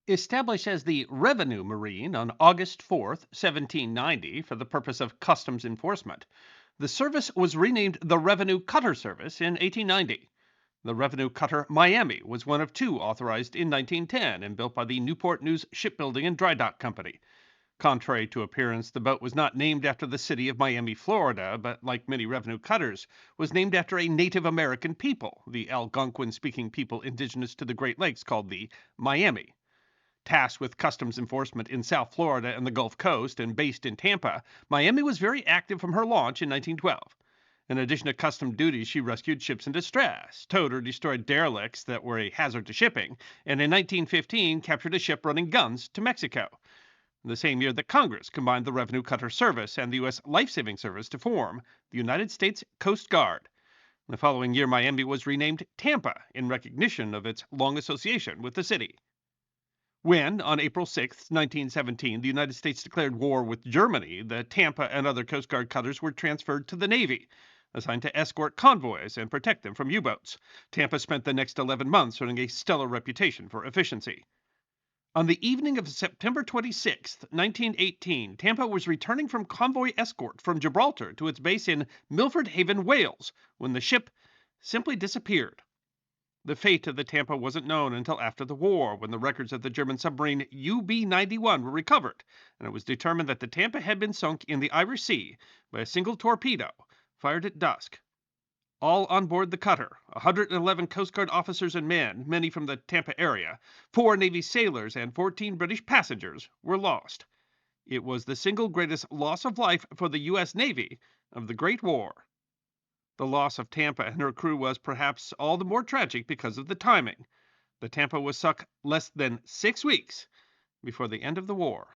Established as the Revenue Marine on August 4th, 1790, for the purpose of customs enforcement, the service was renamed the Revenue Cutter Service in 1890. The Revenue Cutter Miami was one of two authorized in 1910 and built by the Newport News Shipbuilding and Dry Dock Company. Contrary to appearance, the boat was not named after the city of Miami, Florida, but like many revenue cutters, was named after a Native American people, the Algonquin-speaking people indigenous to the Great Lakes called the Miami. Tasked with customs enforcement in South Florida and the Gulf Coast and based in Tampa, Miami was very active from her launch in 1912. In addition to custom duties, she rescued ships in distress, towed or destroyed derelicts that were a hazard to shipping, and in 1915 captured a ship running guns to Mexico. The same year that Congress combined the Revenue Cutter Service and the U.S. Life Saving Service to form the United States Coast Guard. The following year, Miami was renamed Tampa in recognition of its long association with the city. When, on April 6, 1917, the United States declared war with Germany, the Tampa and other Coast Guard cutters were transferred to the Navy, assigned to escort convoys and protect them from U-boats. Tampa spent the next 11 months earning a stellar reputation for efficiency. On the evening of September 26, 1918, Tampa was returning from convoy escort from Gibraltar to its base in Milford Haven, Wales, when the ship simply disappeared. The fate of the Tampa wasn't known until after the war, when the records of the German submarine UB-91 were recovered, and it was determined that the Tampa had been sunk in the Irish Sea by a single torpedo fired at dusk. All on board the cutter, 111 Coast Guard officers and men, many from the Tampa area, 4 Navy sailors, and 14 British passengers, were lost. It was the single greatest loss of life for the U.S. Navy of the Great War. The loss of Tampa and her crew was perhaps all the more tragic because of the timing. The Tampa was sunk less than 6 weeks before the end of the war.